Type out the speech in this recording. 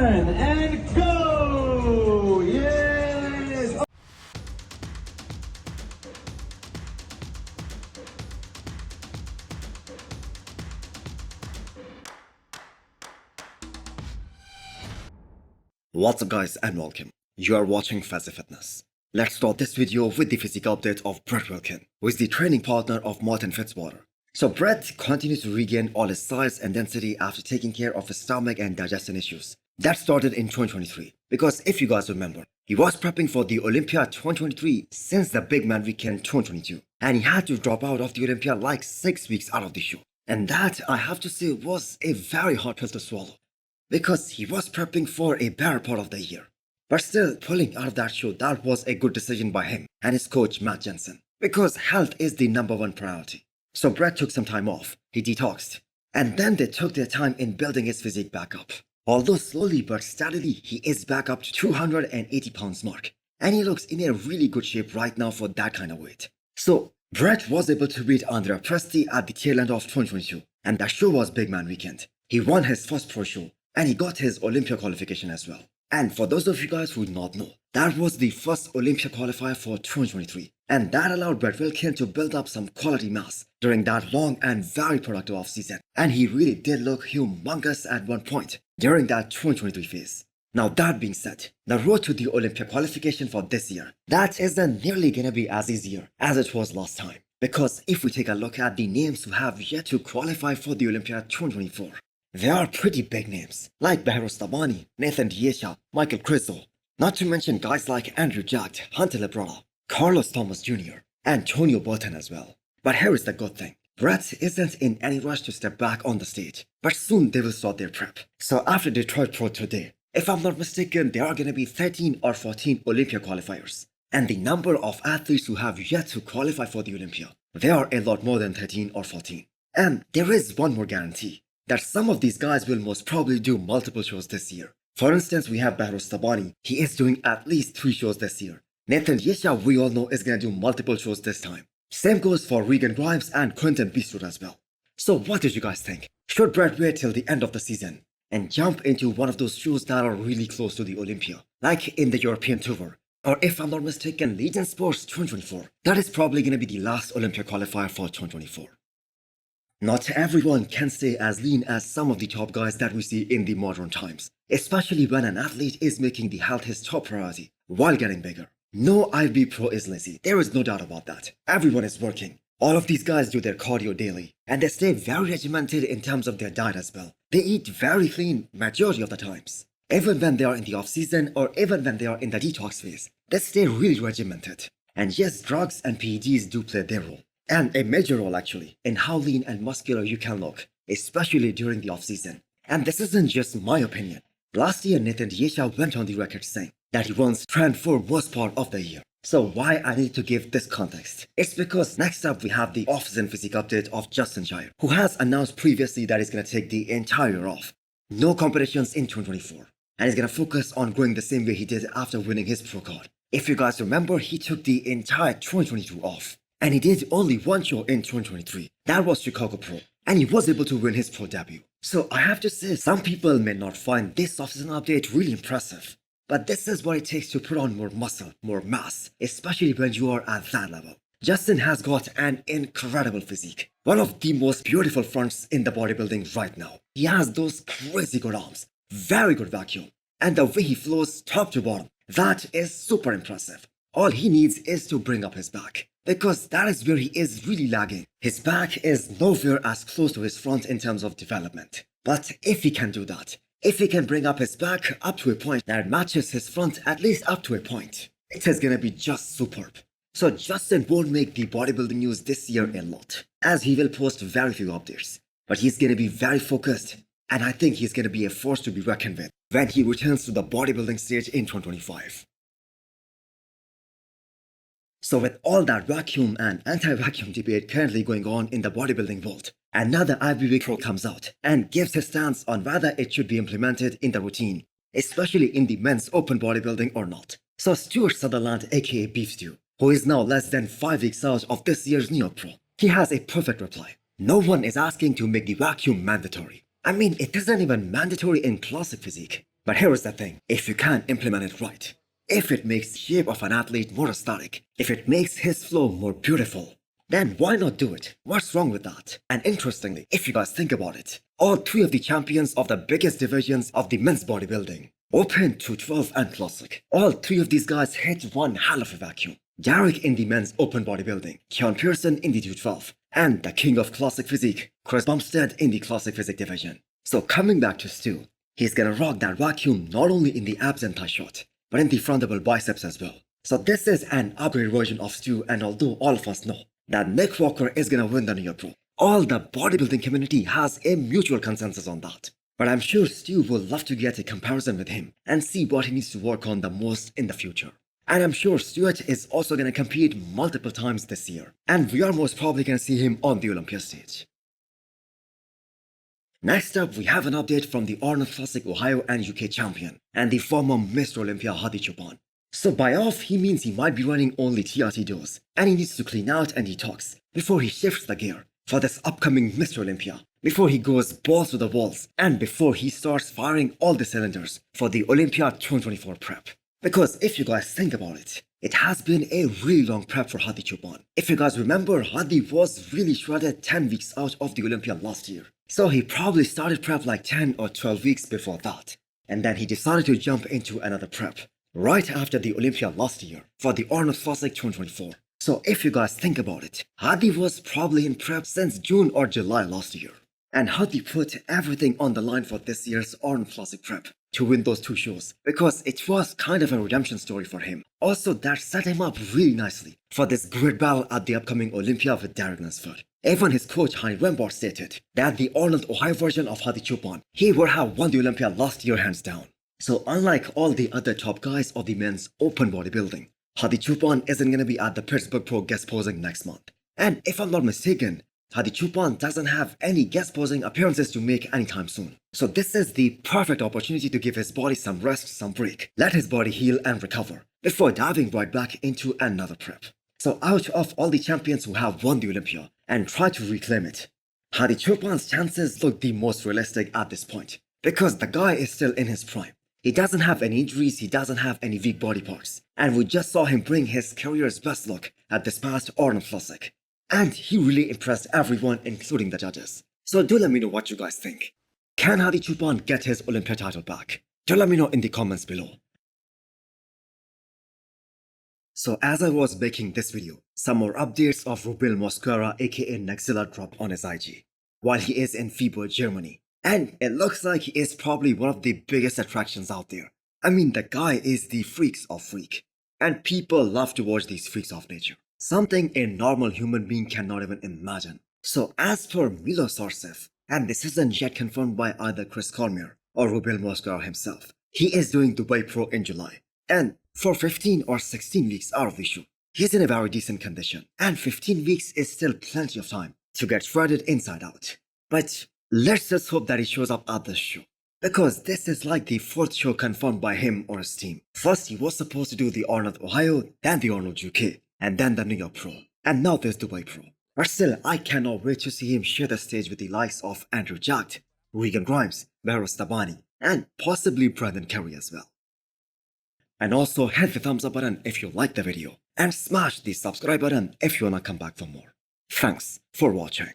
turn and go! Yes! What's up guys and welcome. You are watching Fazi Fitness. Let's start this video with the physique update of Brett Wilkin, who is the training partner of Martin Fitzwater. So Brett continues to regain all his size and density after taking care of his stomach and digestion issues. That started in 2023, because if you guys remember, he was prepping for the Olympia 2023 since the Big Man Weekend 2022, and he had to drop out of the Olympia like 6 weeks out of the show. And that, I have to say, was a very hard pill to swallow, because he was prepping for a better part of the year. But still, pulling out of that show, that was a good decision by him and his coach Matt Jensen, because health is the #1 priority. So Brett took some time off, he detoxed, and then they took their time in building his physique back up. Although slowly but steadily, he is back up to 280 pounds mark, and he looks in a really good shape right now for that kind of weight. So Brett was able to beat Andrea Presti at the tail end of 2022, and that show was Big Man Weekend. He won his first pro show, and he got his Olympia qualification as well. And for those of you guys who do not know, that was the first Olympia qualifier for 2023. And that allowed Brett Wilkin to build up some quality mass during that long and very productive off-season. And he really did look humongous at one point during that 2023 phase. Now that being said, the road to the Olympia qualification for this year, that isn't nearly gonna be as easier as it was last time. Because if we take a look at the names who have yet to qualify for the Olympia 2024, they are pretty big names, like Behrouz Tabani, Nathan Diesha, Michael Krizo, not to mention guys like Andrew Jacked, Hunter Lebrada, Carlos Thomas Jr., Antonio Burton as well. But here is the good thing. Brett isn't in any rush to step back on the stage, but soon they will start their prep. So after Detroit Pro today, if I'm not mistaken, there are going to be 13 or 14 Olympia qualifiers. And the number of athletes who have yet to qualify for the Olympia, they are a lot more than 13 or 14. And there is one more guarantee, that some of these guys will most probably do multiple shows this year. For instance, we have Behrouz Tabani. He is doing at least 3 shows this year. Nathan Yesha, we all know, is going to do multiple shows this time. Same goes for Regan Grimes and Quentin Beastwood as well. So what did you guys think? Should Brett wait till the end of the season and jump into one of those shows that are really close to the Olympia, like in the European Tour? Or if I'm not mistaken, Legion Sports 2024. That is probably going to be the last Olympia qualifier for 2024. Not everyone can stay as lean as some of the top guys that we see in the modern times, especially when an athlete is making the health his top priority while getting bigger. No IFB pro is lazy, there is no doubt about that. Everyone is working. All of these guys do their cardio daily, and they stay very regimented in terms of their diet as well. They eat very clean majority of the times. Even when they are in the off season or even when they are in the detox phase, they stay really regimented. And yes, drugs and PEDs do play their role. And a major role actually, in how lean and muscular you can look, especially during the off-season. And this isn't just my opinion. Last year, Nathan Diesha went on the record saying that he wants trend for most part of the year. So why I need to give this context? It's because next up we have the off-season physique update of Justin Jair, who has announced previously that he's going to take the entire year off. No competitions in 2024. And he's going to focus on growing the same way he did after winning his pro card. If you guys remember, he took the entire 2022 off. And he did only one show in 2023, that was Chicago Pro, and he was able to win his pro debut. So I have to say, some people may not find this off-season update really impressive, but this is what it takes to put on more muscle, more mass, especially when you are at that level. Justin has got an incredible physique, one of the most beautiful fronts in the bodybuilding right now. He has those crazy good arms, very good vacuum, and the way he flows top to bottom, that is super impressive. All he needs is to bring up his back, because that is where he is really lagging. His back is nowhere as close to his front in terms of development. But if he can do that, if he can bring up his back up to a point that matches his front at least up to a point, it is gonna be just superb. So Justin won't make the bodybuilding news this year a lot, as he will post very few updates. But he's gonna be very focused, and I think he's gonna be a force to be reckoned with when he returns to the bodybuilding stage in 2025. So with all that vacuum and anti-vacuum debate currently going on in the bodybuilding world, another IFBB pro comes out and gives his stance on whether it should be implemented in the routine, especially in the men's open bodybuilding or not. So Stuart Sutherland, aka Beef Stew, who is now less than 5 weeks out of this year's New York Pro, he has a perfect reply. No one is asking to make the vacuum mandatory. I mean, it isn't even mandatory in classic physique. But here is the thing, if you can implement it right, if it makes the shape of an athlete more aesthetic, if it makes his flow more beautiful, then why not do it? What's wrong with that? And interestingly, if you guys think about it, all three of the champions of the biggest divisions of the men's bodybuilding, Open, 212 and Classic, all three of these guys hit one hell of a vacuum. Derek in the men's open bodybuilding, Keon Pearson in the 212, and the king of classic physique, Chris Bumstead in the classic physique division. So coming back to Stu, he's gonna rock that vacuum not only in the abs and thigh shot, but in the front double biceps as well. So this is an upgrade version of Stu, and although all of us know that Nick Walker is gonna win the New Year Pro, all the bodybuilding community has a mutual consensus on that. But I'm sure Stu will love to get a comparison with him and see what he needs to work on the most in the future. And I'm sure Stuart is also going to compete multiple times this year, and we are most probably going to see him on the Olympia stage. Next up, we have an update from the Arnold Classic Ohio and UK champion, and the former Mr. Olympia Hadi Choopan. So by off, he means he might be running only TRT dose, and he needs to clean out and detox before he shifts the gear for this upcoming Mr. Olympia, before he goes balls to the walls, and before he starts firing all the cylinders for the Olympia 2024 prep. Because if you guys think about it, it has been a really long prep for Hadi Choopan. If you guys remember, Hadi was really shredded 10 weeks out of the Olympia last year. So he probably started prep like 10 or 12 weeks before that. And then he decided to jump into another prep right after the Olympia last year for the Arnold Classic 2024. So if you guys think about it, Hadi was probably in prep since June or July last year. And Hadi put everything on the line for this year's Arnold Classic prep to win those two shows, because it was kind of a redemption story for him. Also, that set him up really nicely for this great battle at the upcoming Olympia with Derek Nesford. Even his coach Hani Rembert stated that the Arnold Ohio version of Hadi Choopan, he would have won the Olympia last year hands down. So unlike all the other top guys of the men's open bodybuilding, Hadi Choopan isn't going to be at the Pittsburgh Pro guest posing next month. And if I'm not mistaken, Hadi Choopan doesn't have any guest posing appearances to make anytime soon. So this is the perfect opportunity to give his body some rest, some break, let his body heal and recover before diving right back into another prep. So out of all the champions who have won the Olympia and tried to reclaim it, Hadi Choopan's chances look the most realistic at this point, because the guy is still in his prime. He doesn't have any injuries, he doesn't have any weak body parts, and we just saw him bring his career's best look at this past Arnold Classic. And he really impressed everyone, including the judges. So do let me know what you guys think. Can Hadi Choopan get his Olympia title back? Do let me know in the comments below. So as I was making this video, some more updates of Rubiel Mosquera aka Nexilla dropped on his IG while he is in Freiburg, Germany. And it looks like he is probably one of the biggest attractions out there. I mean, the guy is the freaks of freak. And people love to watch these freaks of nature. Something a normal human being cannot even imagine. So as per Milo sources, and this isn't yet confirmed by either Chris Cormier or Rubiel Mosquera himself, he is doing Dubai Pro in July. And for 15 or 16 weeks out of the show, he's in a very decent condition. And 15 weeks is still plenty of time to get shredded inside out. But let's just hope that he shows up at this show, because this is like the fourth show confirmed by him or his team. First he was supposed to do the Arnold Ohio, then the Arnold UK, and then the New York Pro, and now there's Dubai Pro. But still, I cannot wait to see him share the stage with the likes of Andrew Jacked, Regan Grimes, Behrouz Tabani, and possibly Brandon Curry as well. And also hit the thumbs up button if you liked the video, and smash the subscribe button if you wanna come back for more. Thanks for watching.